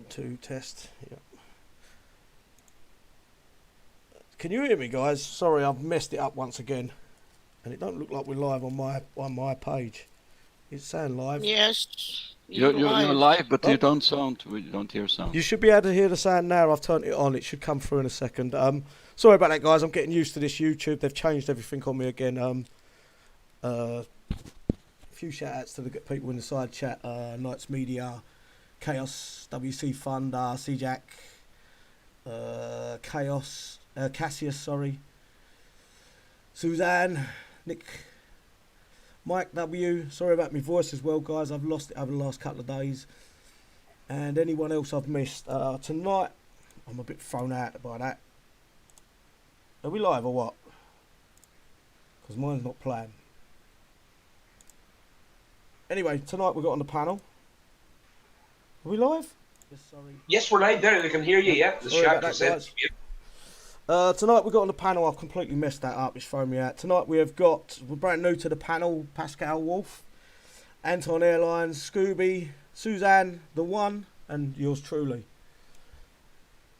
2 test. Yep. Can you hear me, guys? Sorry, I've messed it up once again, and it don't look like we're live on my page. It's saying live. Yes, You're live, but Oh. you don't sound. We don't hear sound. You should be able to hear the sound now. I've turned it on. It should come through in a second. Sorry about that, guys. I'm getting used to this YouTube. They've changed everything on me again. A few shout outs to the people in the side chat. Knights Media, Chaos, WC Thunder, CJack, Chaos, Cassius, sorry, Suzanne, Nick, Mike W. Sorry about my voice as well, guys. I've lost it over the last couple of days. And anyone else I've missed. Tonight, I'm a bit thrown out by that. Are we live or what? Because mine's not playing. Anyway, tonight we've got on the panel. Are we live? Yes, sorry. Yes, we're live there. They can hear you, yeah. The Sorry about chat that, said. guys. Tonight we've got on the panel, I've completely messed that up, it's thrown me out. Tonight we're brand new to the panel, Pascal Wolf, Anton Airlines, Scooby, Suzanne, The One, and yours truly.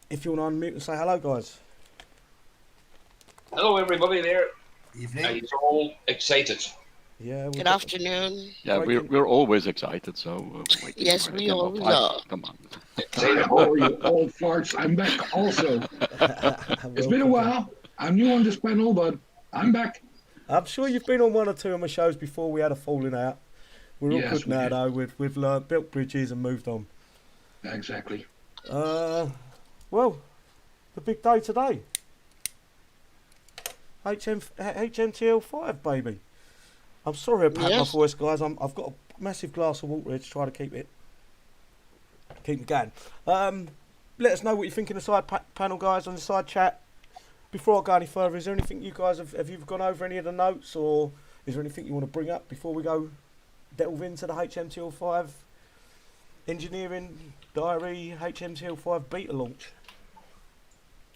If you want to unmute and say hello, guys. Hello, everybody there. Evening. You're all excited. Yeah. Good afternoon. Yeah, we're always excited. So Yes, we all are. Come on. Oh, you old farts. I'm back also. It's been a while. I'm new on this panel, but I'm back. I'm sure you've been on one or two of my shows before we had a falling out. We're all good now, though. We've learned, built bridges and moved on. Exactly. Well, the big day today. HMTL5, baby. I'm sorry about my voice, guys. I've got a massive glass of water here to try to keep it going. Let us know what you think in the side panel, guys, on the side chat. Before I go any further, is there anything you guys have you gone over any of the notes, or is there anything you want to bring up before we go delve into the HMTL5 engineering diary HMTL5 beta launch?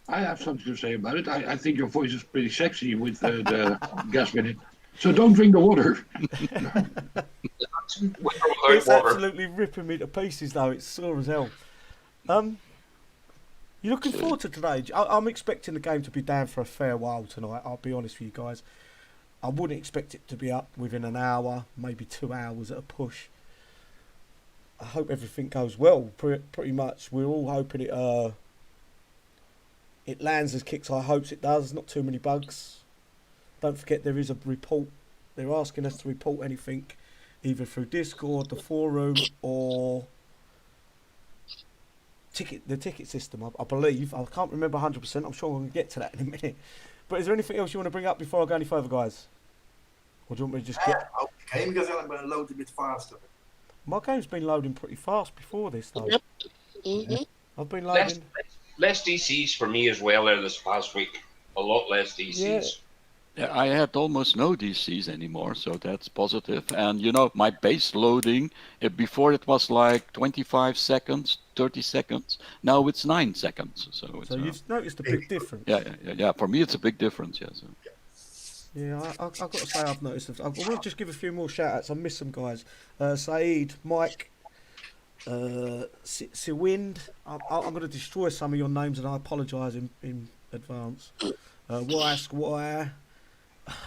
I have something to say about it. I think your voice is pretty sexy with the gas in it. So don't drink the water. It's absolutely ripping me to pieces, though. It's sore as hell. You looking forward to today? I'm expecting the game to be down for a fair while tonight. I'll be honest with you guys. I wouldn't expect it to be up within an hour, maybe 2 hours at a push. I hope everything goes well. Pretty much, we're all hoping it lands as Kixeye hopes it does. Not too many bugs. Don't forget there is a report. They're asking us to report anything, either through Discord, the forum, or the ticket system. I believe. I can't remember 100%. I'm sure we'll get to that in a minute. But is there anything else you want to bring up before I go any further, guys? Or do you want me to just get... Okay, because I'm going to load a bit faster. My game's been loading pretty fast before this, though. Yep. Mm-hmm. I've been loading... Less DCs for me as well there this past week. A lot less DCs. Yeah, I had almost no DCs anymore, so that's positive. And you know, my base loading before it was like 25 seconds, 30 seconds. Now it's 9 seconds. So you've noticed a big difference. Yeah. For me, it's a big difference. Yeah. So. Yeah, I've got to say I've noticed. I want to just give a few more shout outs. I missed some guys. Saeed, Mike, Siwind. I'm going to destroy some of your names, and I apologise in advance. Wask, Wire.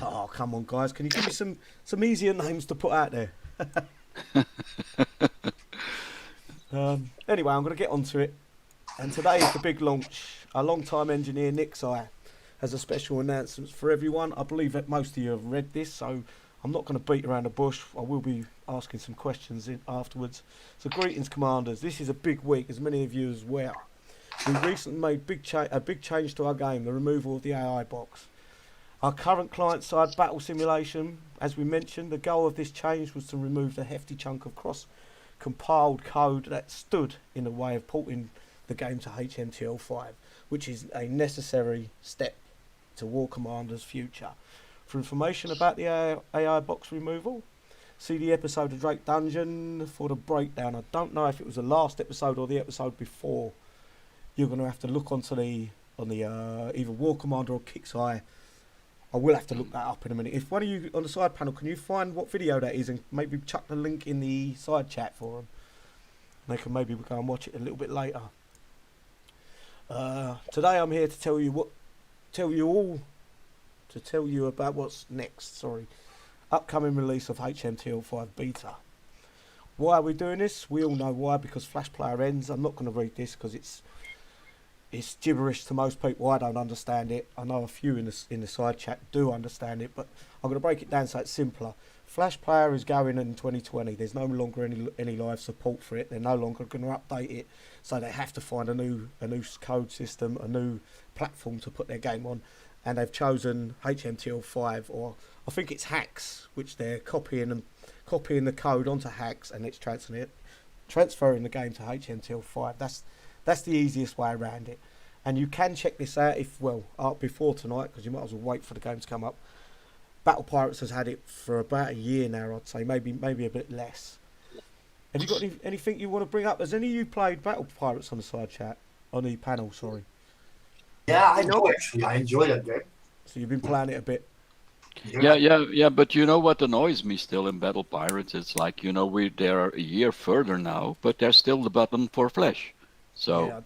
Oh, come on, guys. Can you give me some easier names to put out there? Anyway, I'm going to get onto it. And today is the big launch. Our long-time engineer, Nixeye, has a special announcement for everyone. I believe that most of you have read this, so I'm not going to beat around the bush. I will be asking some questions afterwards. So greetings, commanders. This is a big week, as many of you as well. We recently made a big change to our game, the removal of the AI box. Our current client-side battle simulation, as we mentioned, the goal of this change was to remove the hefty chunk of cross-compiled code that stood in the way of porting the game to HMTL5, which is a necessary step to War Commander's future. For information about the AI box removal, see the episode of Drake Dungeon for the breakdown. I don't know if it was the last episode or the episode before. You're going to have to look on the either War Commander or Kixeye. I will have to look that up in a minute. If one of you on the side panel, can you find what video that is and maybe chuck the link in the side chat for them? They can maybe go and watch it a little bit later. Today I'm here to tell you about what's next. Sorry, upcoming release of HTML5 beta. Why are we doing this? We all know why, because Flash Player ends. I'm not going to read this because it's gibberish to most people. I don't understand it. I know a few in the side chat do understand it, but I'm going to break it down so it's simpler. Flash Player is going in 2020. There's no longer any live support for it. They're no longer going to update it, so they have to find a new code system, a new platform to put their game on, and they've chosen HTML5, or I think it's Hacks, which they're copying the code onto Hacks, and it's transferring the game to HTML5. That's the easiest way around it. And you can check this out before tonight, because you might as well wait for the game to come up. Battle Pirates has had it for about a year now, I'd say, maybe a bit less. Have you got anything you want to bring up? Has any of you played Battle Pirates on the side chat? On the panel, sorry. Yeah, I know actually. I enjoy that game. So you've been playing it a bit. Yeah. But you know what annoys me still in Battle Pirates? It's like, they're a year further now, but there's still the button for Flash. So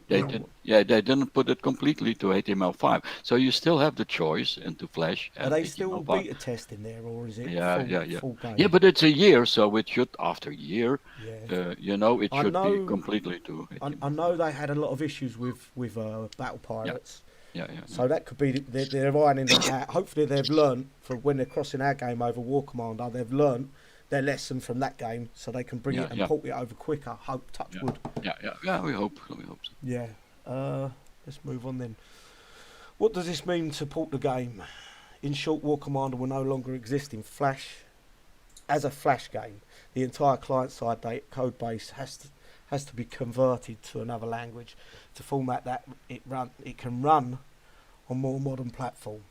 they didn't put it completely to HTML5. So you still have the choice into Flash. Are they still beta testing there, or is it full game? Yeah, but it's a year, so it should, after a year, it should be completely to HTML5. I know they had a lot of issues with Battle Pirates. Yeah. So that could be they're ironing that out. Hopefully they've learned from when they're crossing our game over War Commander. They've learned their lesson from that game, so they can bring it and port it over quicker. Touch wood. Yeah. We hope so. Yeah. Let's move on then. What does this mean to port the game? In short, War Commander will no longer exist in Flash as a Flash game. The entire client-side code base has to be converted to another language to format that it can run on more modern platform.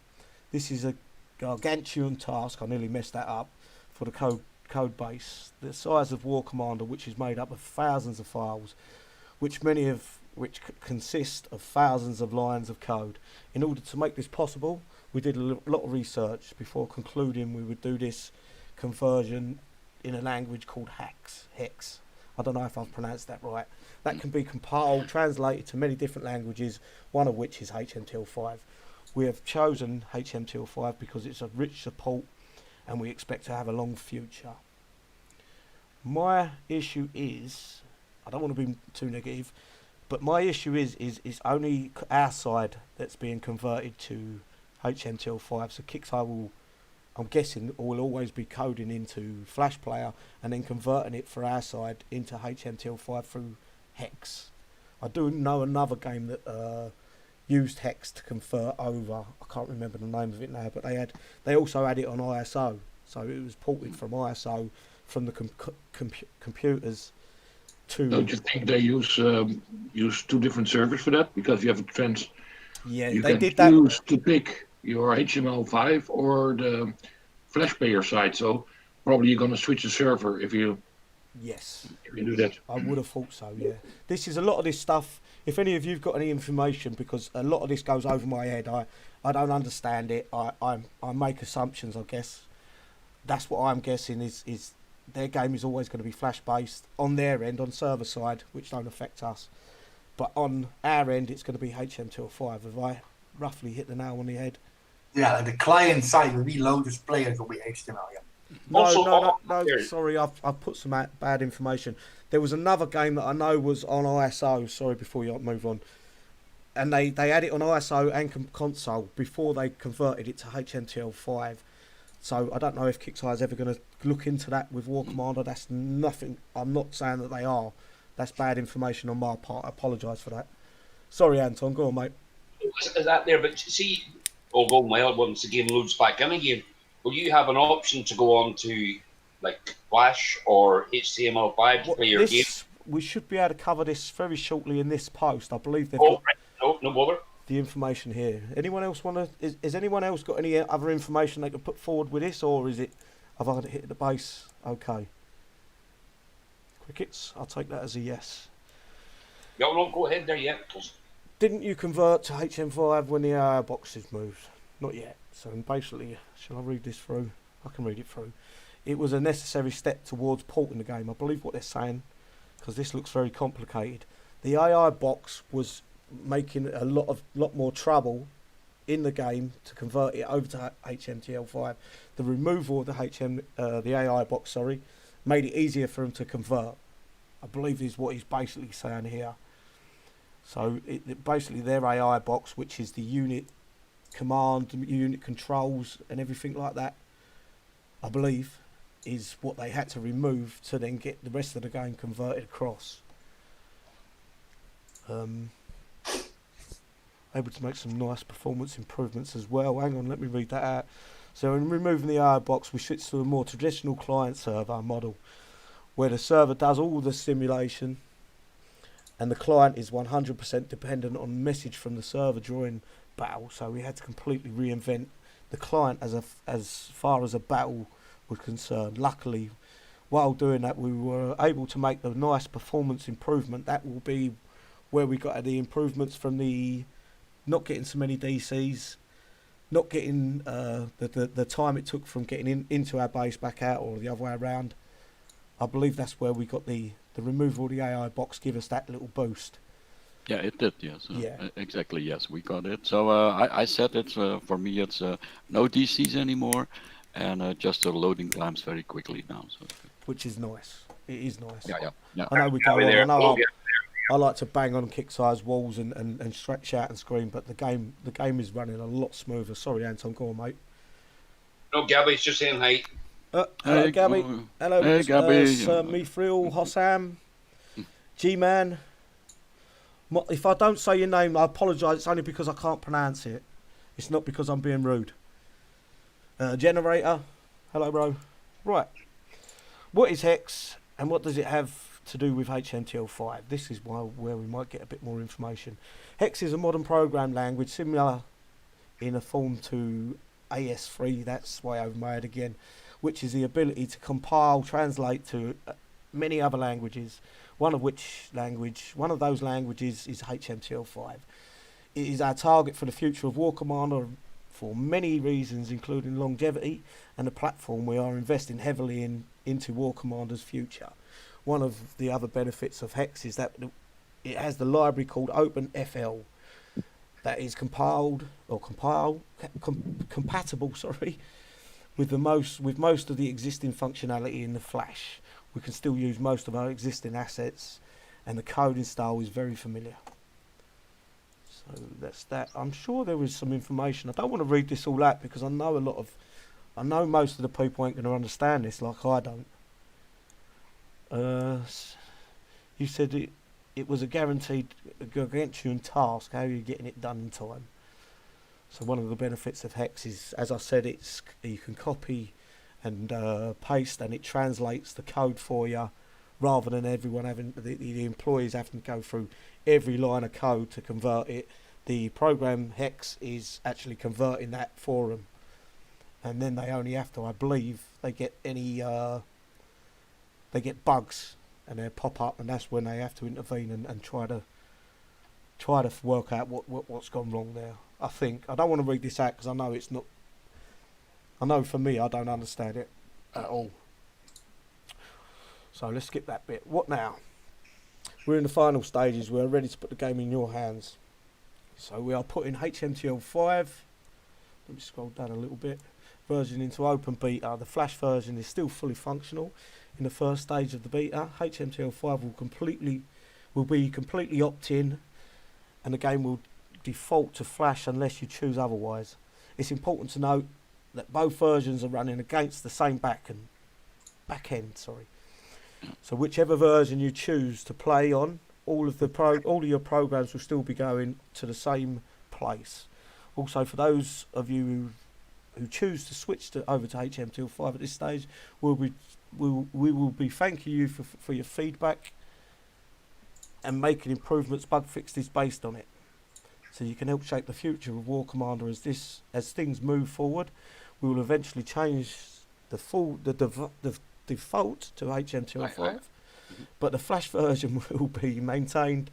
This is a gargantuan task. I nearly messed that up for the code base. The size of War Commander, which is made up of thousands of files, which consist of thousands of lines of code. In order to make this possible, we did a lot of research before concluding we would do this conversion in a language called Hex. I don't know if I've pronounced that right. That can be compiled, translated to many different languages, one of which is HTML5. We have chosen HTML5 because it's a rich support and we expect to have a long future. My issue is, I don't want to be too negative, but my issue is only our side that's being converted to HTML5. So Kickstarter will, I'm guessing, will always be coding into Flash Player and then converting it for our side into HTML5 through Hex. I do know another game that used Hex to convert over. I can't remember the name of it now, but they also had it on ISO. So it was ported from ISO from the computers to. Don't you think they use two different servers for that? Because you have a trans. Yeah, you they can did that. choose to pick your HTML5 or the Flash Player side. So probably you're gonna switch the server if you. Yes. If you do that. I would have thought so. Yeah. This is a lot of this stuff. If any of you've got any information, because a lot of this goes over my head, I don't understand it. I make assumptions, I guess. That's what I'm guessing is their game is always going to be Flash based on their end, on server side, which don't affect us. But on our end, it's going to be HTML5. Have I roughly hit the nail on the head? Yeah, the client side will be loaded players will be HTML. Yeah. No. Sorry, I've put some bad information. There was another game that I know was on ISO. Sorry, before you move on, and they had it on ISO and console before they converted it to HTML5. So I don't know if Kickstarter's ever going to look into that with War Commander. That's nothing. I'm not saying that they are. That's bad information on my part. I apologise for that. Sorry, Anton. Go on, mate. Is that there? But see, all going well once the game loads back in again. Will you have an option to go on to like Flash or HTML5 to play your game? We should be able to cover this very shortly in this post. I believe they've got right. No bother. The information here. Anyone else want to? Is anyone else got any other information they can put forward with this, or is it? Have I hit the base? Okay. Crickets. I'll take that as a yes. No, go ahead there yet. Didn't you convert to HM5 when the boxes moved? Not yet. So basically, shall I read this through? I can read it through. It was a necessary step towards porting the game. I believe what they're saying, because this looks very complicated. The AI box was making a lot more trouble in the game to convert it over to HTML5. The removal of the AI box, sorry, made it easier for them to convert. I believe is what he's basically saying here. So basically their AI box, which is the unit command, unit controls and everything like that, I believe, is what they had to remove to then get the rest of the game converted across. Able to make some nice performance improvements as well. Hang on, let me read that out. So in removing the AI box, we switch to a more traditional client-server model, where the server does all the simulation and the client is 100% dependent on message from the server during battle. So we had to completely reinvent the client as far as a battle was concerned. Luckily, while doing that, we were able to make the nice performance improvement. That will be where we got the improvements from the not getting so many DCs, not getting the time it took from getting into our base back out, or the other way around. I believe that's where we got the removal of the AI box give us that little boost. Yeah, it did, yes. Yeah. Exactly, yes, we got it. So I said it, for me it's no DCs anymore, and just the loading times very quickly now. So. Which is nice. It is nice. Yeah. I know we go There. on. I know I like to bang on kick size walls and stretch out and scream, but the game is running a lot smoother. Sorry, Anton, go on, mate. No, Gabby's just saying hi. Hello, Hey, Gabby. Hello, hey, Gabby. Sir Mithril, Hossam, G-Man. If I don't say your name, I apologise. It's only because I can't pronounce it. It's not because I'm being rude. Generator. Hello, bro. Right. What is Hex and what does it have to do with HTML5? This is where we might get a bit more information. Hex is a modern program language similar in a form to AS3, that's way over my head again, which is the ability to compile, translate to many other languages. One of those languages is HTML5. It is our target for the future of War Commander for many reasons, including longevity and the platform we are investing heavily into War Commander's future. One of the other benefits of Hex is that it has the library called OpenFL that is compatible, with most of the existing functionality in the Flash. We can still use most of our existing assets, and the coding style is very familiar. So that's that. I'm sure there is some information. I don't want to read this all out because I know most of the people ain't going to understand this like I don't. You said it was a guaranteed gargantuan task. How are you getting it done in time? So one of the benefits of Hex is, as I said, you can copy and paste, and it translates the code for you, rather than everyone having the employees having to go through every line of code to convert it. The program Hex is actually converting that for them, and then they only have to, I believe, they get bugs and they pop up, and that's when they have to intervene and try to work out what's gone wrong there. I think I don't want to read this out because I know it's not. I know for me, I don't understand it at all. So let's skip that bit. What now? We're in the final stages. We're ready to put the game in your hands. So we are putting HTML5. Let me scroll down a little bit. Version into open beta. The Flash version is still fully functional in the first stage of the beta. HTML5 will be completely opt-in, and the game will default to Flash unless you choose otherwise. It's important to note that both versions are running against the same back end. So whichever version you choose to play on, all of your programs will still be going to the same place. Also, for those of you who choose to switch over to HTML5 at this stage, we will be thanking you for your feedback and making improvements, bug fixes based on it. So you can help shape the future of War Commander as things move forward. We will eventually change the default to HTML5, but the Flash version will be maintained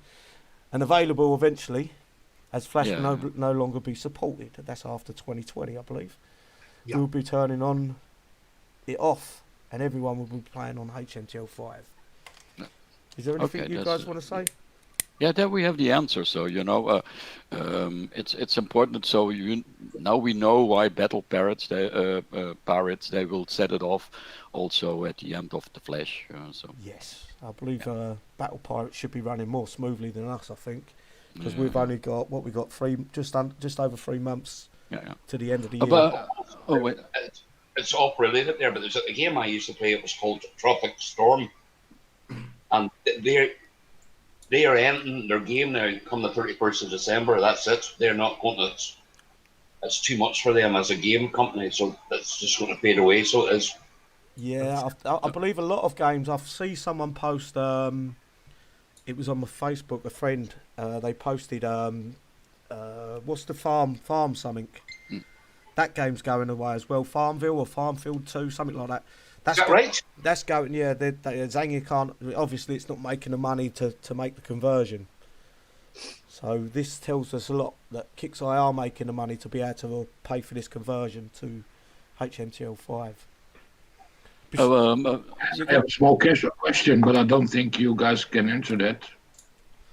and available eventually, as Flash will no longer be supported. That's after 2020, I believe. Yeah. We'll be turning it off, and everyone will be playing on HTML5. Is there anything Okay, you that's- guys want to say? Yeah, there we have the answer. So it's important. So now we know why battle pirates they will set it off also at the end of the Flash. So Yes, I believe Battle Pirates should be running more smoothly than us. I think because yeah, we've only got what we got just over 3 months yeah. to the end of the year. But wait, It's off related there, but there's a game I used to play. It was called Tropic Storm, and they are ending their game now. Come the 31st of December, that's it. They're not going to. It's too much for them as a game company, so that's just going to fade away. So it is. Yeah, I believe a lot of games. I've seen someone post. It was on my Facebook. A friend. They posted. What's the farm something? Mm. That game's going away as well. Farmville or Farmfield 2, something like that. Is that right? That's going. Yeah, Zanga can't. Obviously, it's not making the money to make the conversion. So this tells us a lot that KixEye are making the money to be able to pay for this conversion to HTML5. I have a small question, but I don't think you guys can answer that.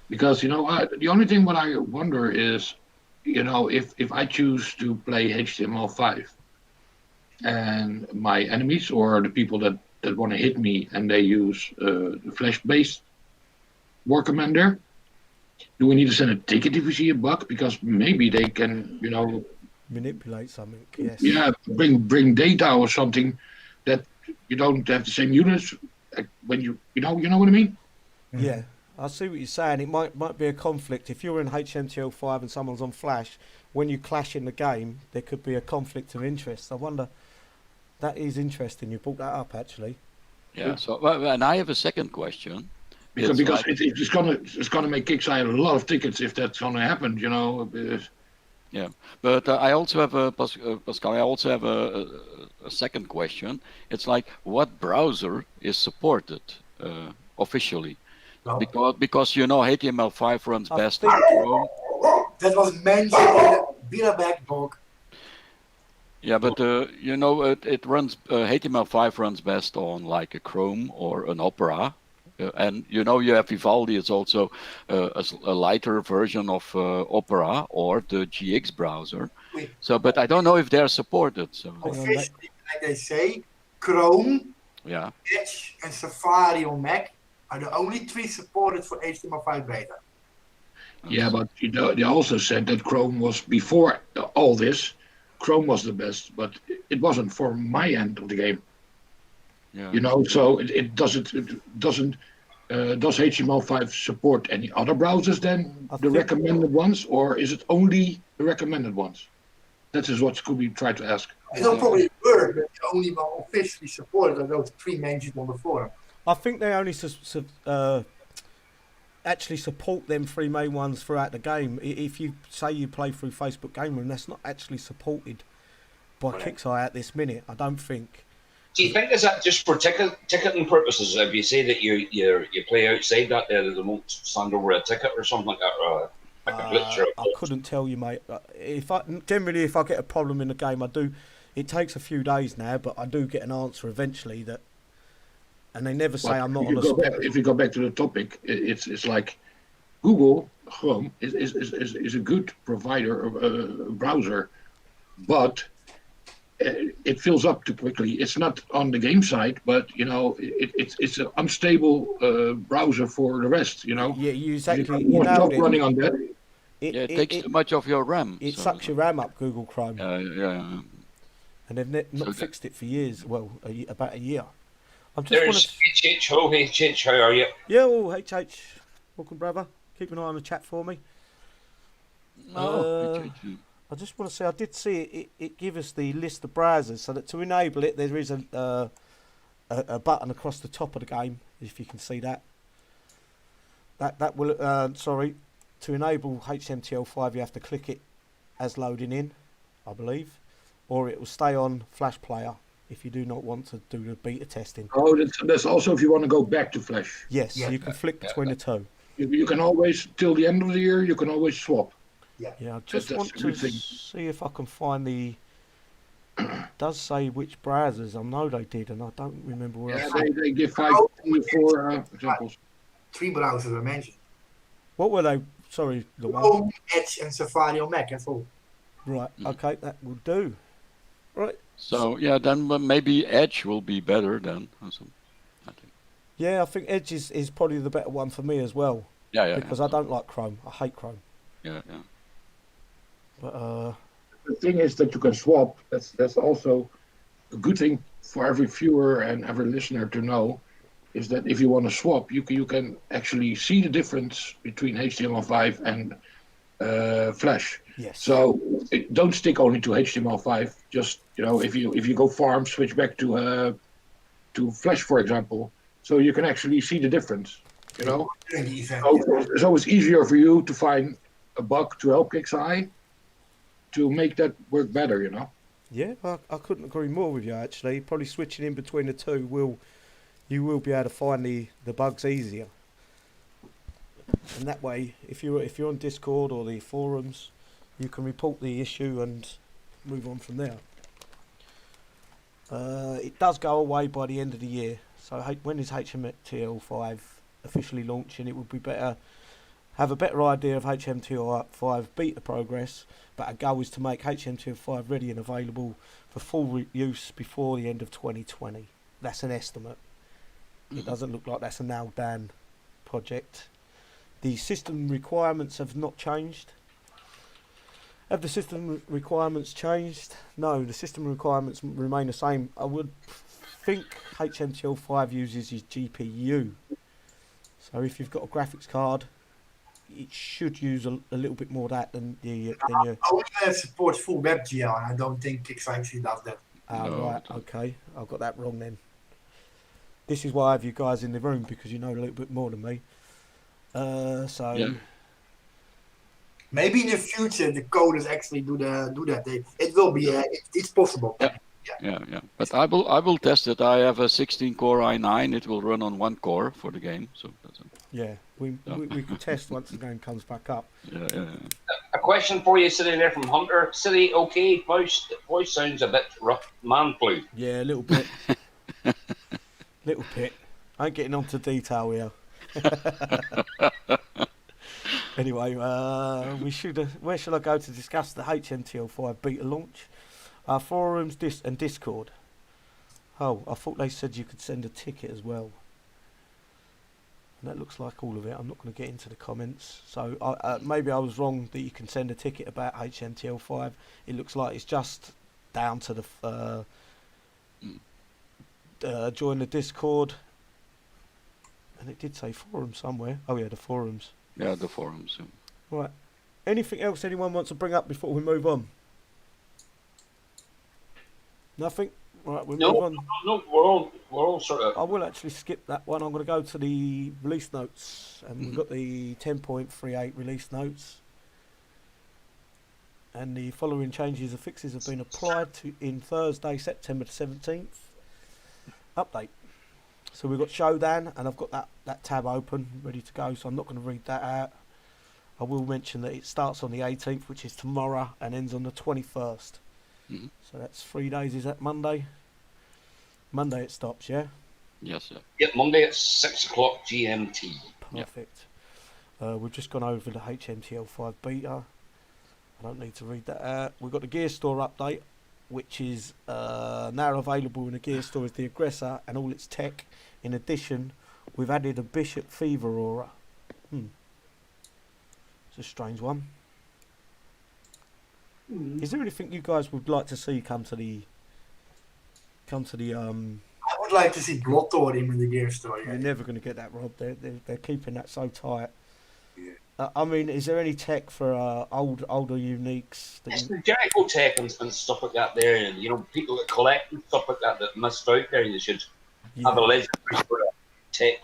Because, the only thing what I wonder is, if I choose to play HTML5 and my enemies or the people that want to hit me and they use the Flash-based war commander, do we need to send a ticket if we see a bug? Because maybe they can, Manipulate something, yes. yeah, bring data or something that you don't have the same units when you know what I mean? Yeah, I see what you're saying. It might be a conflict. If you're in HTML5 and someone's on Flash, when you clash in the game, there could be a conflict of interest. I wonder, that is interesting. You brought that up, actually. yeah. So and I have a second question. Because It's like- it's gonna make KixEye a lot of tickets if that's gonna happen, Yeah, but I also have Pascal. I also have a second question. It's like, what browser is supported officially? No. Because HTML5 runs I best think- on Chrome. That was mentioned in the Bierback book. Yeah, but it runs HTML5 runs best on like a Chrome or an Opera. And you have Vivaldi. It's also a lighter version of Opera or the GX browser. Wait. So, but I don't know if they're supported. So, Officially, like they say, Chrome, yeah. Edge, and Safari on Mac are the only 3 supported for HTML5 beta. Yeah, but they also said that Chrome was before all this. Chrome was the best, but it wasn't for my end of the game. Yeah. So it doesn't. Does HTML5 support any other browsers than I the think- recommended ones, or is it only the recommended ones? That is what Scooby tried to ask. It'll probably work, but the only one officially supported are those 3 mentioned on the forum. I think they only actually support them 3 main ones throughout the game. If you say you play through Facebook Game Room, that's not actually supported by KixEye at this minute. I don't think. Do you think is that just for ticketing purposes? If you say that you play outside that, there they won't stand over a ticket or something like that, or like a glitch or a I couldn't tell you, mate. If I get a problem in the game, I do. It takes a few days now, but I do get an answer eventually. And they never say I'm not on the spot. If you go back to the topic, it's like Google Chrome is a good provider of a browser, but it fills up too quickly. It's not on the game side, but it's an unstable browser for the rest. Yeah, you exactly. You You stop nailed it. running on that. It takes too much of your RAM. It so- sucks your RAM up, Google Chrome, Yeah. and they've not So fixed it for years. Well, about a year. I'm just There's wanna... HH, how are you? Yeah, well, HH, welcome, brother. Keep an eye on the chat for me. I just want to say, I did see it give us the list of browsers, so that to enable it, there is a button across the top of the game, if you can see that. That will, to enable HTML5, you have to click it as loading in, I believe, or it will stay on Flash Player if you do not want to do the beta testing. Oh, that's also if you want to go back to Flash. Yes, Yeah. you can flick between the two. You can always, till the end of the year, you can always swap. Yeah, I just That's want a to good thing. see if I can find the... does say which browsers. I know they did, and I don't remember where I Yeah, saw it. they give 4 examples. three browsers I mentioned. What were they? Sorry, the one. Chrome, Edge, and Safari on Mac. That's all. Right. Okay, that will do. Right. So yeah, then maybe Edge will be better then. I think. Yeah, I think Edge is probably the better one for me as well. Yeah, Because I don't like Chrome. I hate Chrome. Yeah. But The thing is that you can swap. That's also a good thing for every viewer and every listener to know. Is that if you want to swap, you can actually see the difference between HTML5 and Flash. yes. So don't stick only to HTML5. Just if you go farm, switch back to Flash, for example, so you can actually see the difference. During the event. So it's easier for you to find a bug to help KXI to make that work better. Yeah, I couldn't agree more with you actually. Probably switching in between the two you will be able to find the bugs easier. And that way, if you're on Discord or the forums, you can report the issue and move on from there. It does go away by the end of the year. So when is HTML5 officially launching? It would be better have a better idea of HTML5 beta progress, but our goal is to make HTML5 ready and available for full use before the end of 2020. That's an estimate. It doesn't look like that's a nailed down project. The system requirements have not changed. Have the system requirements changed? No, the system requirements remain the same. I would think HTML5 uses your GPU. So if you've got a graphics card, it should use a little bit more of that than your... Only supports full WebGL, and I don't think KXI actually does that. No, right, okay. I've got that wrong then. This is why I have you guys in the room, because you know a little bit more than me. Yeah. Maybe in the future the coders actually do that. It will be. It's possible. Yeah. But I will test it. I have a 16-core i9. It will run on one core for the game. So that's it. Yeah, we can test once the game comes back up. Yeah. A question for you, sitting there from Hunter. City, okay, voice sounds a bit rough, man flu. Yeah, a little bit. Little bit. I ain't getting on to detail here. Anyway, where should I go to discuss the HTML5 beta launch? Forums, and Discord. Oh, I thought they said you could send a ticket as well. And that looks like all of it. I'm not going to get into the comments. So maybe I was wrong that you can send a ticket about HTML5. It looks like it's just down to the join the Discord. And it did say forum somewhere. Oh yeah, the forums. Yeah, the forums. Yeah. Right. Anything else anyone wants to bring up before we move on? Nothing? Right, we'll move on. No, we're all sort of. I will actually skip that one. I'm going to go to the release notes. And we've got the 10.38 release notes. And the following changes and fixes have been applied in Thursday, September the 17th. Update. So we've got Showdown, and I've got that tab open, ready to go, so I'm not going to read that out. I will mention that it starts on the 18th, which is tomorrow, and ends on the 21st. Mm-hmm. So that's 3 days. Is that Monday? Monday it stops, yeah? Yes, sir. Yeah, Monday at 6 o'clock GMT. Perfect. We've just gone over the HTML5 beta. I don't need to read that out. We've got the Gear Store update, which is now available in the Gear Store as the Aggressor and all its tech. In addition, we've added a Bishop Fever Aura. It's a strange one. Is there anything you guys would like to see come to the I would like to see Blood Thorium in the Gear Store. You're never going to get that, Rob. They're keeping that so tight. Yeah. I mean, is there any tech for older uniques? It's the Jericho tech and stuff like that there, and people that collect and stuff like that missed out there. You should have a legendary for tech.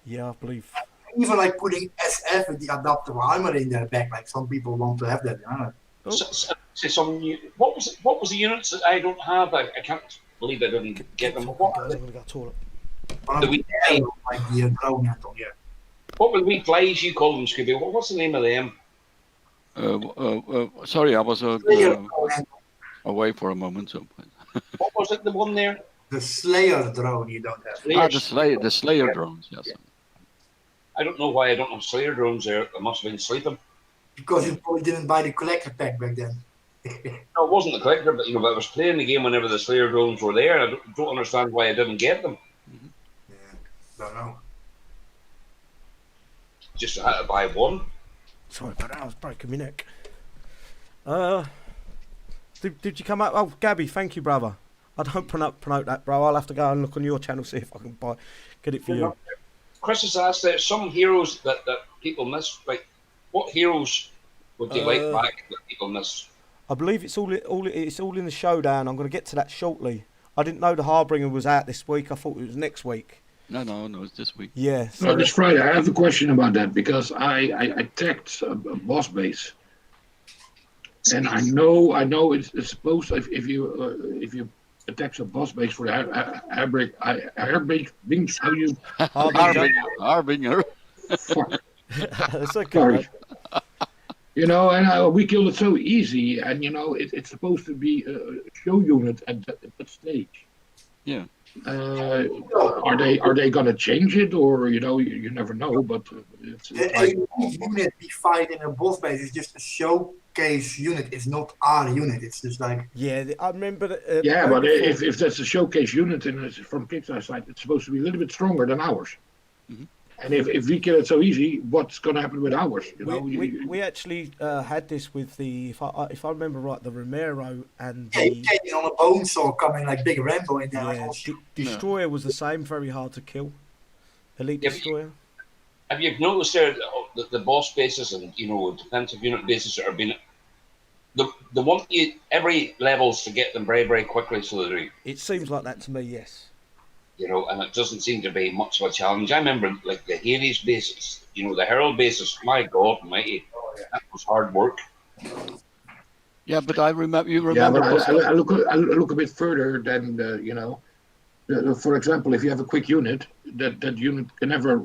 Yeah, I believe. Even like putting SF with the adaptive armor in their back, like some people want to have that. Oh. So what was the units that I don't have? I can't believe I didn't get them. What I'm going to go toilet. What were the wee flies you call them, Scooby? What's the name of them? Sorry, I was away for a moment. So. What was it? The one there? The Slayer drone you don't have. The Slayer drones. Yes. I don't know why I don't have Slayer drones there. I must have been sleeping. Because you probably didn't buy the collector pack back then. No, it wasn't the collector, but but I was playing the game whenever the Slayer drones were there. I don't understand why I didn't get them. Yeah, don't know. Just I had to buy one. Sorry about that, I was breaking my neck. Did you come up? Oh, Gabby, thank you, brother. I don't promote that, bro. I'll have to go and look on your channel, see if I can get it for you. Chris has asked there some heroes that people miss. Like, what heroes would you like back that people miss? I believe it's all in the Showdown. I'm going to get to that shortly. I didn't know the Harbinger was out this week. I thought it was next week. No, it's this week. Yeah. No, this Friday. I have a question about that because I tagged a boss base, and I know it's supposed if you attack a boss base for the airbreak wings, how you Harbinger. fuck. That's okay. Sorry. Mate. And we killed it so easy, and it's supposed to be a show unit at that stage. Yeah. Are they gonna change it, or you never know? But it's The like, unit we fight in a boss base is just a showcase unit. It's not our unit. It's just like Yeah, I remember that. yeah, but if that's a showcase unit and it's from Kickstarter side, it's supposed to be a little bit stronger than ours. Mm-hmm. And if we kill it so easy, what's gonna happen with ours? We actually had this with the if I remember right, the Romero and yeah, you the came on a bone saw coming like big Rambo in there. Like, oh, shit. Destroyer was the same, very hard to kill. Elite Yeah, Destroyer. Have you noticed there the boss bases and defensive unit bases that are being the one every levels to get them very very quickly, so that It seems like that to me, yes. and it doesn't seem to be much of a challenge. I remember like the Hades bases, the Herald bases. My God, Almighty, that was hard work. Yeah, but you remember. Yeah, but I look a bit further than for example, if you have a quick unit, that unit can never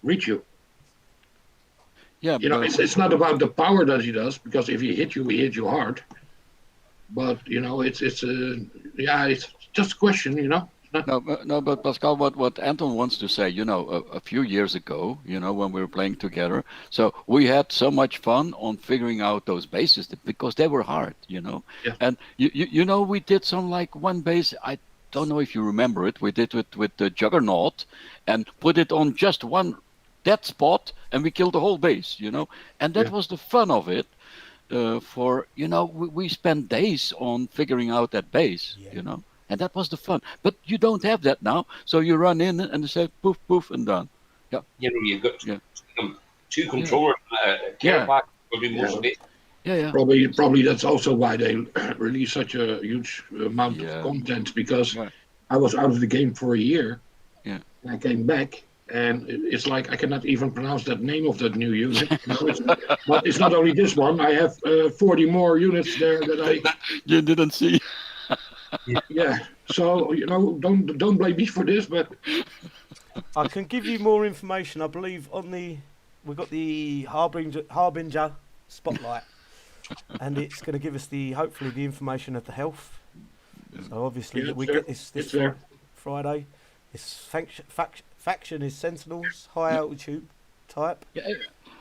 reach you. Yeah, It's not about the power that he does, because if he hit you hard. But it's just a question, No, but Pascal, what Anton wants to say, a few years ago, when we were playing together, so we had so much fun on figuring out those bases because they were hard, Yeah. And we did some like one base. I don't know if you remember it. We did it with the Juggernaut, and put it on just one dead spot, and we killed the whole base, and that was the fun of it. We spent days on figuring out that base, and that was the fun. But you don't have that now, so you run in and you say poof, poof, and done. Yeah. You've got two controllers, care pack will do most of it. Yeah. Probably that's also why they release such a huge amount of content, because I was out of the game for a year. Yeah. And I came back, and it's like I cannot even pronounce that name of that new unit. But it's not only this one. I have 40 more units there that I you didn't see. Yeah. So don't blame me for this, but I can give you more information. I believe we've got the Harbinger spotlight, and it's going to give us hopefully the information of the health. So obviously we get this Friday. This faction is Sentinels, high altitude type. Yeah.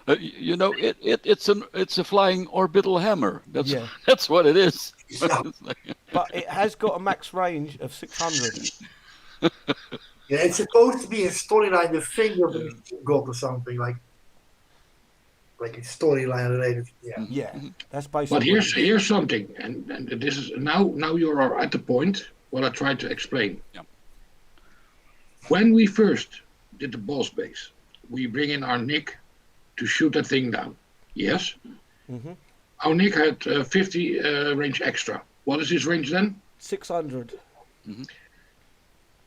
It's a flying orbital hammer. That's what it is. But it has got a max range of 600. Yeah, it's supposed to be a storyline, the finger of the god or something like a storyline related. Yeah, that's basically. But here's something, and this is now you are at the point what I tried to explain. Yeah. When we first did the boss base, we bring in our Nick to shoot that thing down. Yes. Mm-hmm. Our Nick had 50 range extra. What is his range then? 600. Mm-hmm.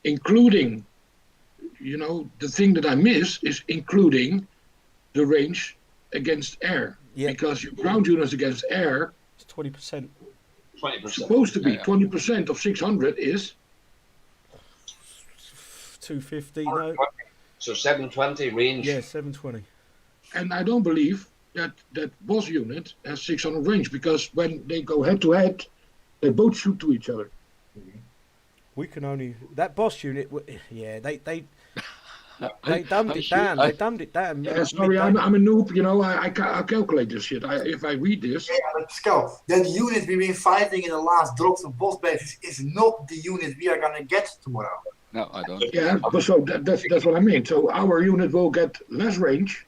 Including, the thing that I miss is including the range against air. Yeah. Because your ground units against air. It's 20%. 20%. Supposed to be 20% of 600 is 250. No. So 720 range. Yeah, 720. And I don't believe that boss unit has 600 range, because when they go head to head, they both shoot to each other. We can only that boss unit. Yeah, they They dumbed it down. They dumbed it down. Sorry, I'm a noob. You know, I calculate this shit. If I read this, Yeah, but Scout, that unit we've been fighting in the last drops of boss bases is not the unit we are gonna get tomorrow. No, I don't. yeah, but so that's what I mean. So our unit will get less range,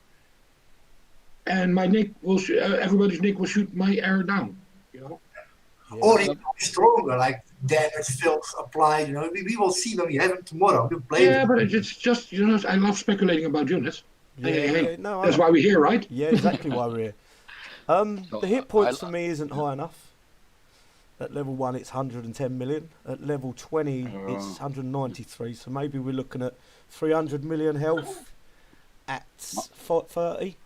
and my nick will everybody's nick will shoot my air down. You know. Yeah. Or even stronger, like damage fields applied. You know, we will see when we have it tomorrow. We'll play Yeah, it. but it's just I love speculating about units. Hey. No, That's why we're here, right? Yeah, exactly why we're here. The hit points for me isn't high enough. At level 1 it's 110 million. At level 20 it's 193. So maybe we're looking at 300 million health at 30.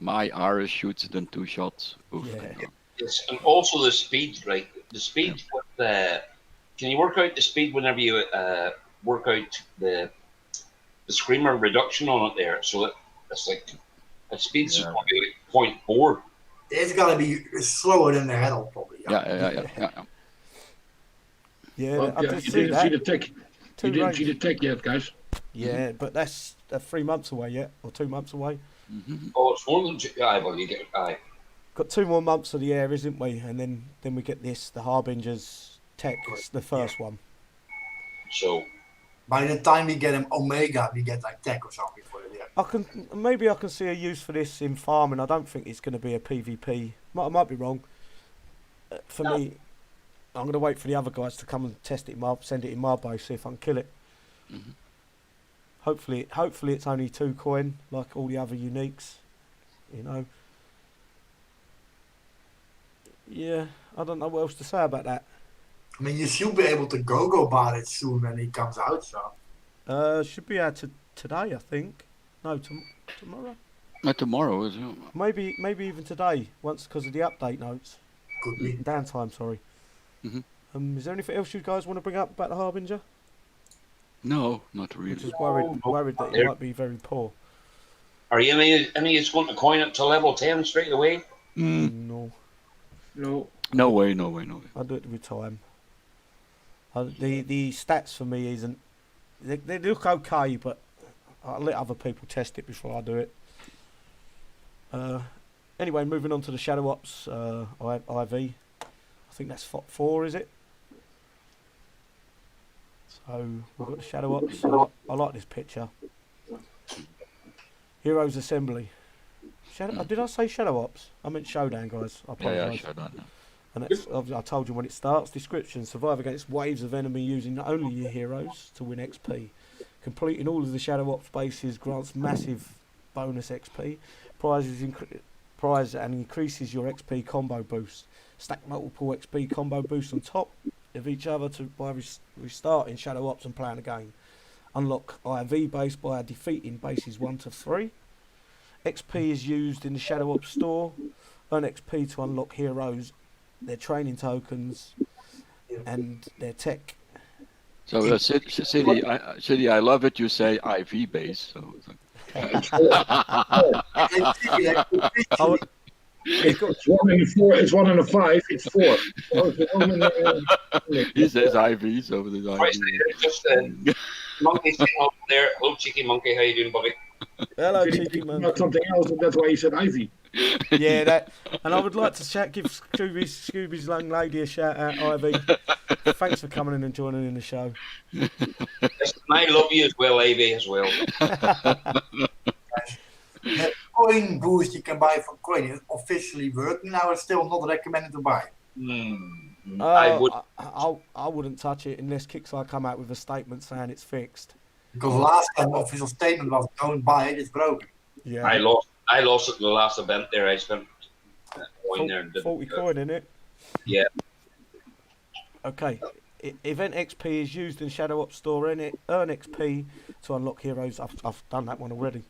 My Iris shoots it in 2 shots. Oof, Yeah. Yes, and also the speed, right? The speed with can you work out the speed whenever you work out the screamer reduction on it there? So it's like the speed's supposed to be like 0.4. It's gonna be slower than the Herald, probably. Yeah. Yeah, Well, I you did see didn't that. see the tech. Two You didn't range. see the tech yet, guys. Yeah, but that's 3 months away yet, or 2 months away. Oh, it's more than well, you get Got 2 more months of the air, isn't we? And then we get the Harbinger's tech, the first one. so. By the time we get him Omega, we get like tech or something for it. Yeah. Maybe I can see a use for this in farming. I don't think it's going to be a PvP. I might be wrong. For me, I'm going to wait for the other guys to come and test it, send it in my base, see if I can kill it. Mhm. Hopefully it's only 2 coin like all the other uniques. You know. Yeah, I don't know what else to say about that. I mean, you should be able to go bar it soon when it comes out. So Should be out today, I think. No, tomorrow. Tomorrow is Maybe even today, once because of the update notes. could be. Downtime, sorry. Mhm. Is there anything else you guys want to bring up about the Harbinger? no, not We're really. just worried that it might be very poor. Are you any is going to coin it to level 10 straight away? No, No. No way. I'll do it with time. The stats for me isn't. They look okay, but I'll let other people test it before I do it. Anyway, moving on to the Shadow Ops IV. I think that's 4, is it? So we've got the Shadow Ops. I like this picture. Heroes Assembly. Did I say Shadow Ops? I meant Showdown, guys. I apologise. Showdown. And that's, I told you when it starts. Description: survive against waves of enemy using only your heroes to win XP. Completing all of the Shadow Ops bases grants massive bonus XP. Prize and increases your XP combo boost. Stack multiple XP combo boosts on top of each other by restarting Shadow Ops and playing a game. Unlock IV base by defeating bases 1 to 3. XP is used in the Shadow Ops store. Earn XP to unlock heroes, their training tokens, and their tech. So, City, I love it. You say IV base. So. It's 1 and a 4. It's 1 and a 5. It's 4. He says IVs over the Right, IV. just monkey sitting over there. Hello, cheeky monkey. How you doing, Bobby? Hello, Did he cheeky think monkey. about something else? That's why he said Ivy. Yeah, that. And I would like to give Scooby's young lady a shout out, Ivy. Thanks for coming in and joining in the show. Listen, I love you as well, Ivy, as well. The coin boost you can buy for coin is officially working now. It's still not recommended to buy. I wouldn't touch it unless Kickstarter come out with a statement saying it's fixed. Because last time the official statement was don't buy it, it's broken. Yeah. I lost it in the last event there. I spent coin there. And 40 coin in it. Yeah. Okay. Event XP is used in Shadow Ops store. Earn XP to unlock heroes. I've done that one already.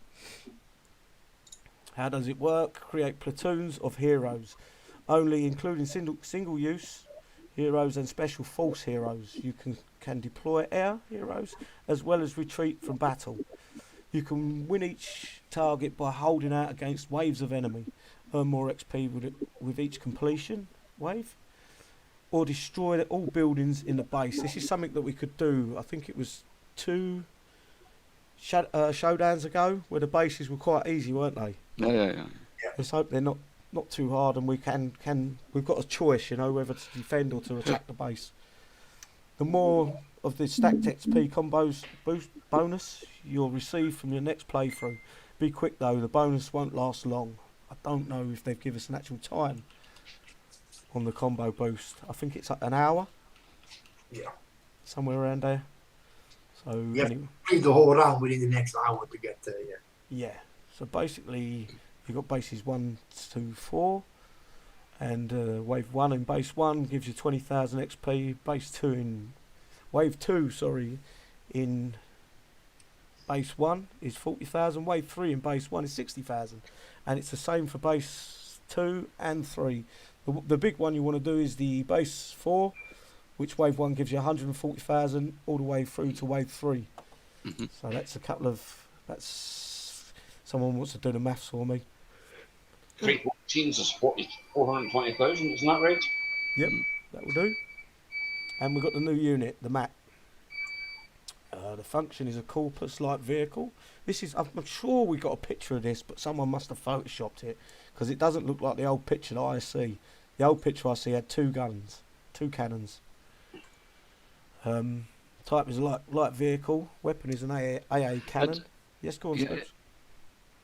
How does it work? Create platoons of heroes, only including single use heroes and special force heroes. You can deploy air heroes as well as retreat from battle. You can win each target by holding out against waves of enemy. Earn more XP with each completion wave. Or destroy all buildings in the base. This is something that we could do. I think it was 2 Showdowns ago, where the bases were quite easy, weren't they? Yeah. Let's hope they're not too hard, and we've got a choice, whether to defend or to attack the base. The more of the stacked XP combos bonus you'll receive from your next playthrough. Be quick though, the bonus won't last long. I don't know if they've given us an actual time on the combo boost. I think it's an hour. Yeah. Somewhere around there. So You have anyway. to complete the whole round within the next hour to get there. Yeah. So basically, you've got bases 1 to 4, and wave 1 in base 1 gives you 20,000 XP. Base 2 in wave 2, in base 1 is 40,000. Wave 3 in base 1 is 60,000, and it's the same for base 2 and 3. The big one you want to do is the base 4, which wave 1 gives you 140,000 all the way through to wave 3. Mm-hmm. So that's someone wants to do the maths for me. 3 teams is 420,000, isn't that right? Yep, that will do. And we've got the new unit, the map. The function is a corpus-like vehicle. I'm sure we got a picture of this, but someone must have photoshopped it, because it doesn't look like the old picture that I see. The old picture I see had 2 cannons. Type is a light vehicle. Weapon is an AA cannon. Yes, go on, Scopes.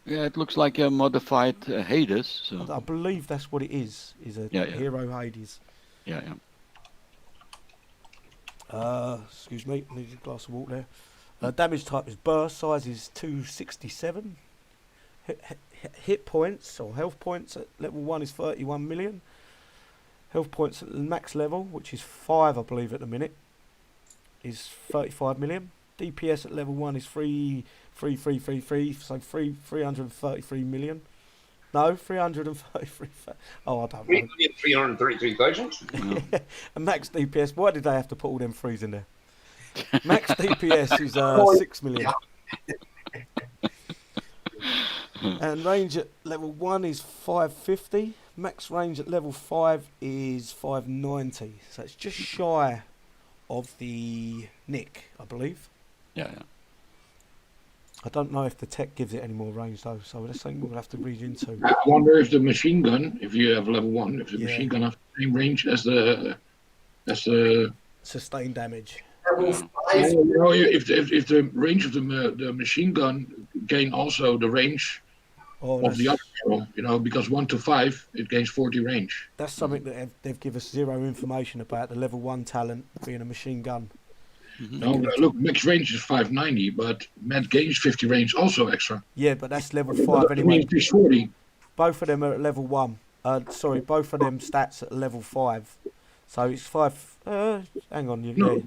Yeah, it looks like a modified Hades. So. I believe that's what it is. Is a Hero Hades. Yeah. Excuse me, need a glass of water there. Damage type is burst. Size is 267. Hit points or health points at level 1 is 31 million. Health points at the max level, which is 5, I believe, at the minute, is 35 million. DPS at level 1 is 333, so 333 million. No, 333. Oh, I don't know. 333,000? And max DPS. Why did they have to put all them threes in there? Max DPS is 6 million. And range at level 1 is 550. Max range at level 5 is 590. So it's just shy of the Nick, I believe. Yeah. I don't know if the tech gives it any more range though, so that's something we'll have to read into. I wonder if the machine gun, if you have level 1, if the machine gun has the same range as the sustained damage. Level 5. If the range of the machine gun gain also the range of the other barrel, because 1 to 5 it gains 40 range. That's something that they've given us zero information about, the level 1 talent being a machine gun. Mm-hmm. No, look, max range is 590, but Matt gains 50 range also extra. Yeah, but that's level 5 anyway. 640. Both of them are at level 1. Both of them stats at level 5. So it's 5. Hang on, No.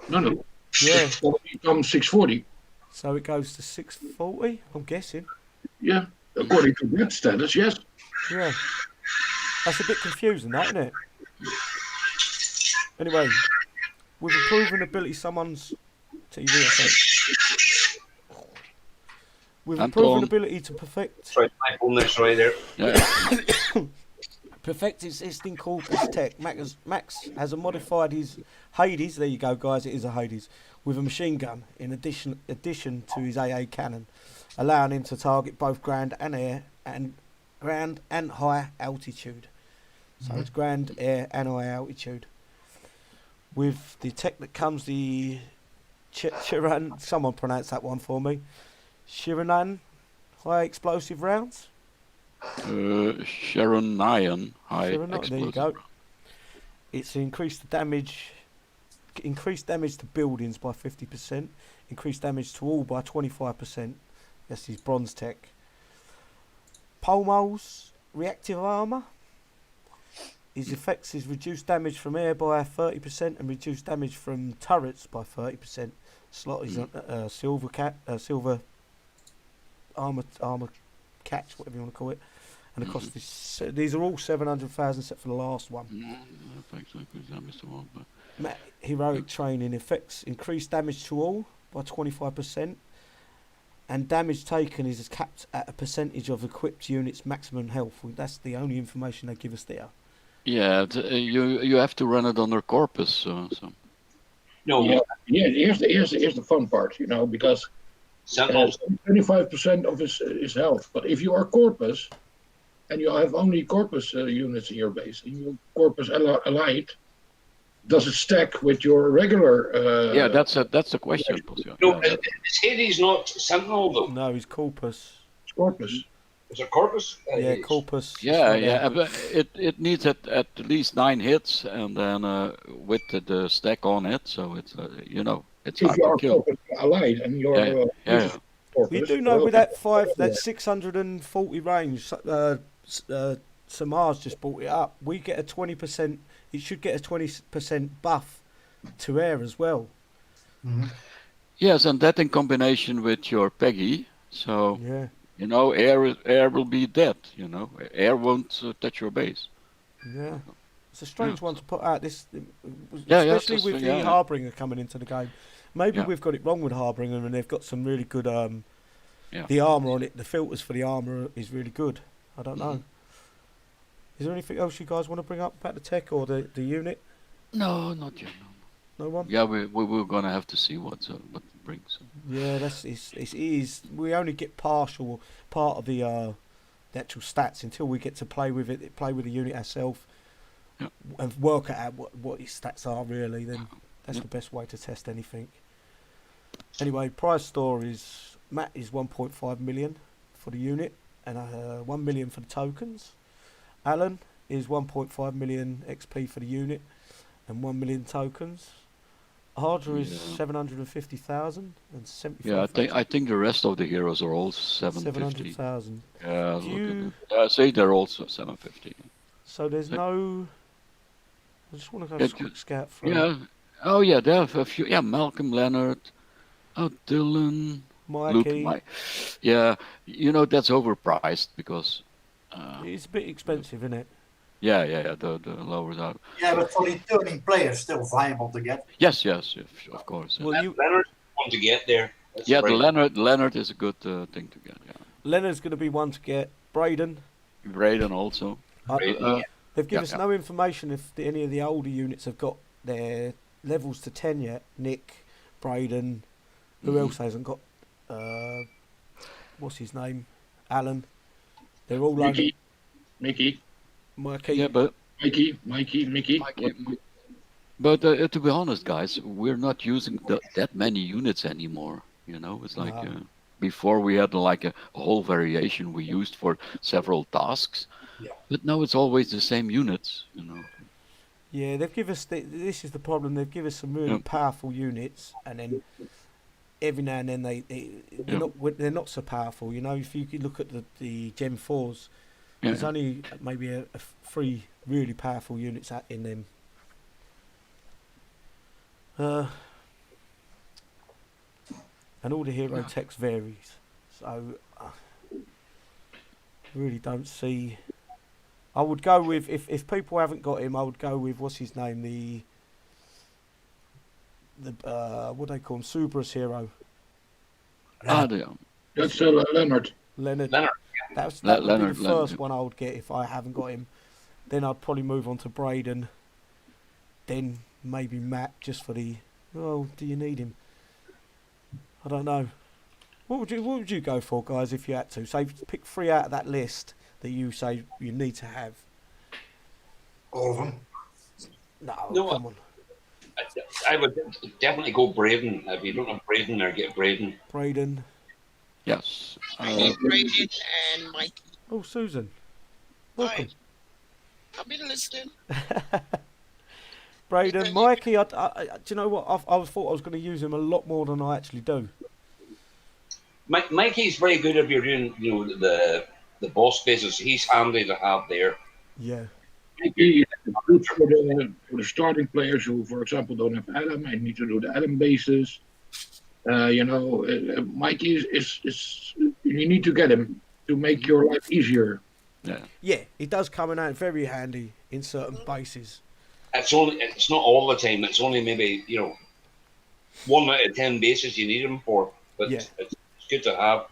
No. Yeah. 640 becomes 640. So it goes to 640, I'm guessing. Yeah, according to that status, yes. Yeah. That's a bit confusing, that, isn't it? Anyway, with a proven ability, someone's TV, I think. With a proven ability to perfect. Sorry, my phone is right there. Yeah. Perfect existing corpus tech. Max has modified his Hades. There you go, guys. It is a Hades with a machine gun in addition to his AA cannon, allowing him to target both ground and air and high altitude. So it's ground, air, and high altitude. With the tech that comes, the Chiran. Someone pronounce that one for me. Shiranan high explosive rounds. Sharonian high explosive. There you go. It's increased damage to buildings by 50%, increased damage to all by 25%. That's his bronze tech. Polmo's reactive armour. His effects is reduced damage from air by 30% and reduced damage from turrets by 30%. Slot is silver armour catch, whatever you want to call it. And the cost is, these are all 700,000 except for the last one. Heroic training effects increased damage to all by 25%, and damage taken is capped at a percentage of equipped units' maximum health. That's the only information they give us there. Yeah, you have to run it under corpus. So. No, Yeah, here's the fun part, you know, because Sentinels. 25% of his health. But if you are Corpus and you have only Corpus units in your base, and you Corpus Allied, does it stack with your regular? Yeah, that's the question, Posio. No, Yeah, that, is Hades not Sentinel though? No, he's Corpus. Corpus. Is it Corpus? Yeah, Hades. Corpus. it's yeah, right there. yeah. But it needs at least 9 hits, and then with the stack on it, so it's it's If hard you to are kill. Corpus Allied and your Yeah, yeah. Corpus, We do know well, with that 640 range, Samar's just brought it up. We get a 20%. It should get a 20% buff to air as well. Mhm. Yes, and that in combination with your Peggy, so Yeah, air will be dead. Air won't touch your base. yeah. It's a strange one to put out. Yeah, Especially just, with the yeah. Harbinger coming into the game. Maybe Yeah. we've got it wrong with Harbinger, and they've got some really good. Yeah. The armor on it, the filters for the armor is really good. I don't know. Is there anything else you guys want to bring up about the tech or the unit? No, not yet. No. No one. Yeah, we're gonna have to see what it brings. Yeah, it is. We only get part of the actual stats until we get to play with the unit ourselves, Yeah. and work out what its stats are really. Then that's the best way to test anything. Anyway, prize store is Matt is 1.5 million for the unit and 1 million for the tokens. Alan is 1.5 million XP for the unit and 1 million tokens. Hardra is Yeah. 750,000 and 75,000. Yeah, I think the rest of the heroes are all 750. 700,000. Yeah, Do look you- at it. I say they're also 750. So there's no. I just want to go Yeah, quick scout through. Yeah. Oh yeah, there are a few. Yeah, Malcolm Leonard. Oh, Dylan. Luke. Mikey. Yeah, that's overpriced because. It's a bit expensive, isn't it? Yeah. The lowers out. Yeah, but for returning players, still viable to get. Yes, of course. Well, you Leonard want to get there. That's Yeah, right. the Leonard is a good thing to get. Yeah, Leonard's going to be one to get. Braden. Braden also. They've given us Yeah. no information if any of the older units have got their levels to 10 yet. Nick, Braden, who Mhm. else hasn't got? What's his name? Alan. They're all only Mickey, Mikey. Yeah, but Mickey. But to be honest, guys, we're not using that many units anymore. It's like No. before we had like a whole variation we used for several tasks. Yeah. But now it's always the same units. Yeah, they've given us. This is the problem. They've given us some really Yeah. powerful units, and then every now and then they're not so powerful. If you could look at the Gem 4s, Yeah. there's only maybe a 3 really powerful units in them. And all the hero text varies, so really don't see. I would go with if people haven't got him, I would go with what's his name, the what do they call him, Subrus hero, Yeah. That's Leonard. Leonard. Leonard, That would be Leonard, the first Leonard. one I would get if I haven't got him. Then I'd probably move on to Braden. Then maybe Matt just for the. Oh, do you need him? I don't know. What would you go for, guys, if you had to? Say pick 3 out of that list that you say you need to have. All of them. No, come on. I would definitely go Braden. If you don't have Braden, or get Braden. Braden. Yes. Braden and Mikey. Oh, Susan. Welcome. I've been listening. Braden, Mikey. Do you know what? I thought I was going to use him a lot more than I actually do. Mikey's very good if you're doing, the boss bases. He's handy to have there. Yeah. Mickey is good for the starting players who, for example, don't have Adam and need to do the Adam bases. Mikey is you need to get him to make your life easier. Yeah, he does come in out very handy in certain bases. It's not all the time. It's only maybe 1 out of 10 bases you need him for. But Yeah. it's good to have.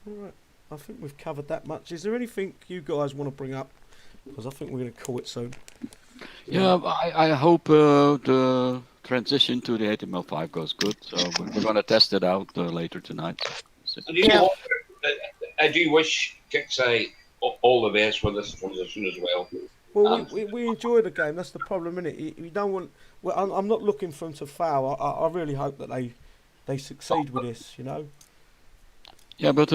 All right. I think we've covered that much. Is there anything you guys want to bring up? Because I think we're going to call it soon. Yeah, I hope the transition to the HTML5 goes good. So we're going to test it out later tonight. So, And you know what? I do wish Kixeye all the best with this transition as well. Well, we enjoy the game. That's the problem, isn't it? You don't want. Well, I'm not looking for them to fail. I really hope that they succeed with this. You know. yeah, but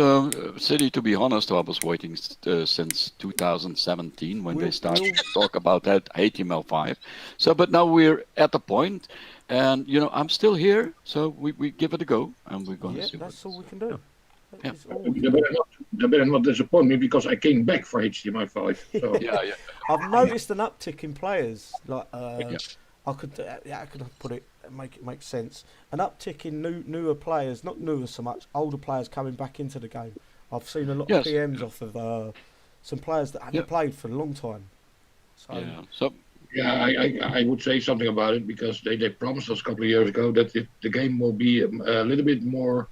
City, to be honest, I was waiting since 2017 when they started to talk about that HTML5. So, but now we're at the point, and I'm still here. So we give it a go, and we're going to see. That's all we can do. Yeah. They better not disappoint me because I came back for HTML5. So. Yeah. I've noticed an uptick in players. Like I could put it, make it make sense. An uptick in newer players, not newer so much, older players coming back into the game. I've seen a lot of PMs off of some players that haven't played for a long time. So I would say something about it because they promised us a couple of years ago that the game will be a little bit more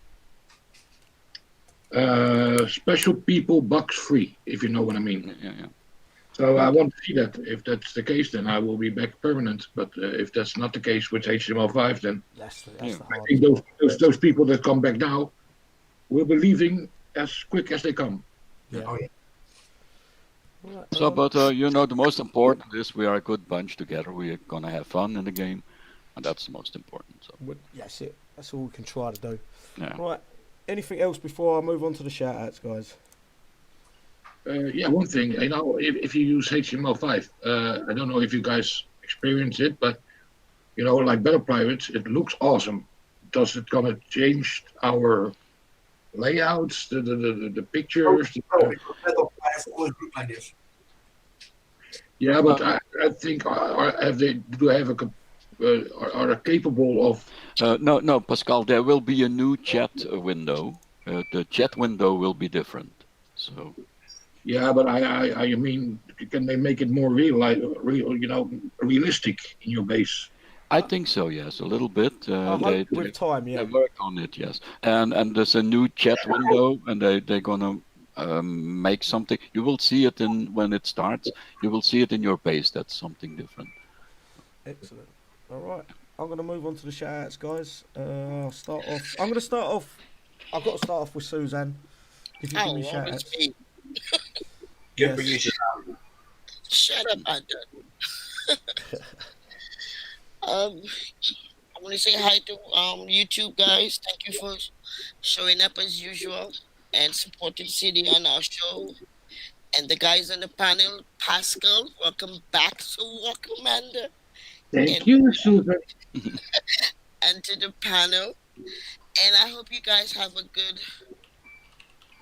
special people bugs free, if you know what I mean. Yeah. So I want to see that. If that's the case, then I will be back permanent. But if that's not the case with HTML5, then that's the I think those people that come back now will be leaving as quick as they come. Yeah. Right, so, but the most important is we are a good bunch together. We're gonna have fun in the game, and that's the most important. So that's it. That's all we can try to do. Yeah. Right. Anything else before I move on to the shout outs, guys? One thing, if you use HTML5, I don't know if you guys experience it, but like Battle Pirates, it looks awesome. Does it gonna change our layouts, the pictures? Battle Pirates always look like this. Yeah, but I think are they capable of? No, Pascal. There will be a new chat window. The chat window will be different. So. Yeah, but I mean, can they make it more realistic in your base? I think so. Yes, a little bit. With time, yeah. They work on it. Yes, and there's a new chat window, and they're gonna make something. You will see it when it starts. You will see it in your base. That's something different. Excellent. All right, I'm gonna move on to the shout outs, guys. I'll start off. I'm gonna start off. I've got to start off with Suzanne. If you give me shout outs. Good for you, Suzanne. Shut up, Hunter. I want to say hi to YouTube guys. Thank you for showing up as usual and supporting City on our show. And the guys on the panel, Pascal, welcome back to War Commander. Thank you, Susan. And to the panel. And I hope you guys have a good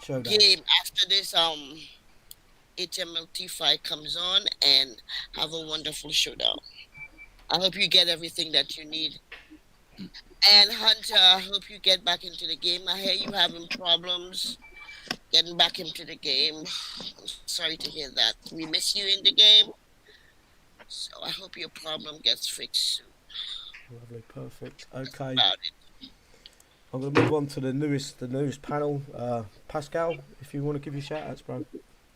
Showdown. game after this HTML5 comes on, and have a wonderful showdown. I hope you get everything that you need. And Hunter, I hope you get back into the game. I hear you having problems getting back into the game. I'm sorry to hear that. We miss you in the game. So I hope your problem gets fixed soon. Lovely, perfect. Okay. About it. I'm going to move on to the newest panel. Pascal, if you want to give your shout outs, bro.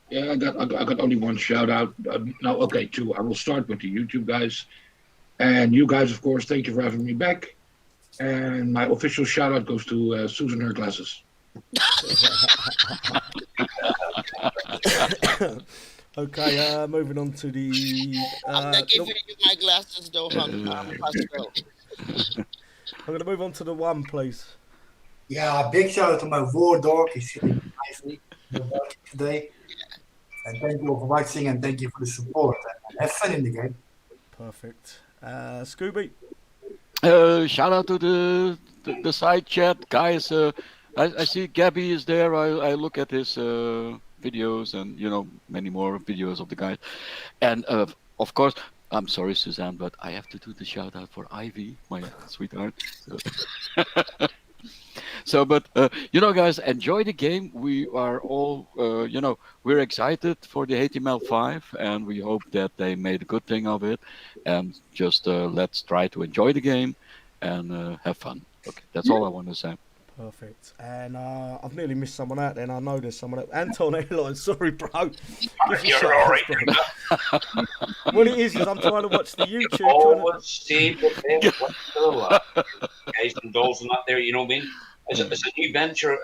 Yeah, I got only one shout out. Two. I will start with the YouTube guys. And you guys, of course, thank you for having me back. And my official shout out goes to Susan Her Glasses. Okay, moving on to the. I'm not giving you my glasses though, Pascal. I'm going to move on to the one, please. Yeah, big shout out to my war dog. He's sitting nicely today. And thank you all for watching and thank you for the support. And have fun in the game. Perfect. Scooby. Shout out to the side chat, guys. I see Gabby is there. I look at his videos and many more videos of the guys. And of course, I'm sorry, Suzanne, but I have to do the shout out for Ivy, my sweetheart. So, but guys, enjoy the game. We are all, we're excited for the HTML5, and we hope that they made a good thing of it. And just let's try to enjoy the game and have fun. Okay, that's all I want to say. Perfect. And I've nearly missed someone out then. I know there's someone else. Anton Airline, sorry, bro. Give us a You're shout all out, right. bro. What it is I'm trying to watch the YouTube. Trying Always stay prepared for the laugh. Guys and dolls and that there, you know what I mean? It's a new venture.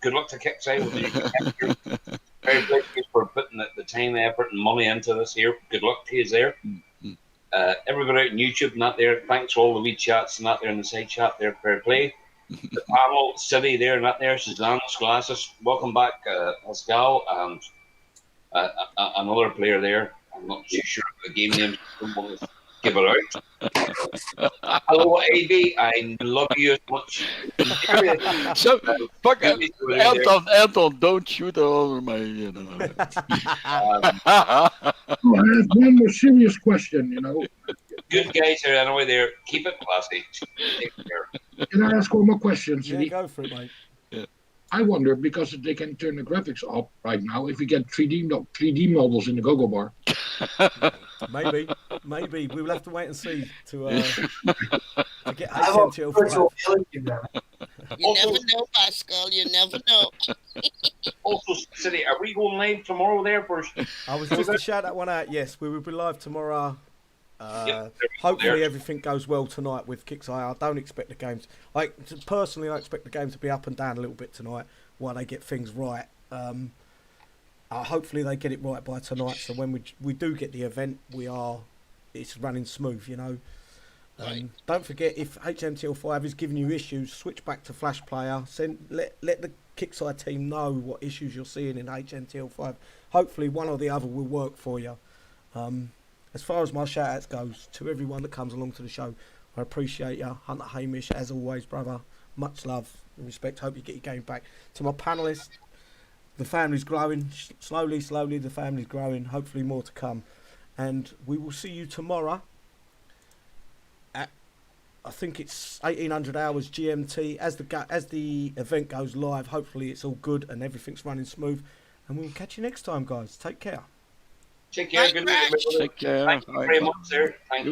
Good luck to Kickside with the new venture. Very grateful for putting the time, effort, and money into this here. Good luck to you there. Everybody out on YouTube and that there, thanks for all the wee chats and that there in the side chat there, fair play. The panel, City there and that there, Suzanne's Glasses. Welcome back, Pascal, and another player there. I'm not too sure of the game name, so I don't want to give it out. Hello, AB, I love you as much. So, fuck Maybe over there. Anton, don't shoot over my, you know. I have one more serious question, you know. Good guys here anyway there. Keep it classy. Take care. Can I ask one more question, yeah, City? go for it, mate. I wonder, because they can turn the graphics up right now, if we get 3D models in the Gogo Bar. Maybe. We will have to wait and see to get I have a HTML5. virtual reality there. You never know, Pascal. You never know. Also, City, are we going live tomorrow there first? I was just to shout that one out. Yes, we will be live tomorrow. Yep, Hopefully there. everything goes well tonight with Kickstarter. I don't expect the games. Personally, I expect the game to be up and down a little bit tonight while they get things right. Hopefully they get it right by tonight. So when we do get the event, it's running smooth. You know. Right. Don't forget, if HTML5 is giving you issues, switch back to Flash Player. Let the Kickstarter team know what issues you're seeing in HTML5. Hopefully one or the other will work for you. As far as my shout outs goes, to everyone that comes along to the show, I appreciate you. Hunter Hamish, as always, brother. Much love and respect. Hope you get your game back. To my panellists, the family's growing. Slowly, the family's growing. Hopefully more to come. And we will see you tomorrow at, I think it's 1800 hours GMT. As the event goes live, hopefully it's all good and everything's running smooth. And we'll catch you next time, guys. Take care. Take care. Bye, Good Crash. night. Take care. Thank you very much, sir. Thank you.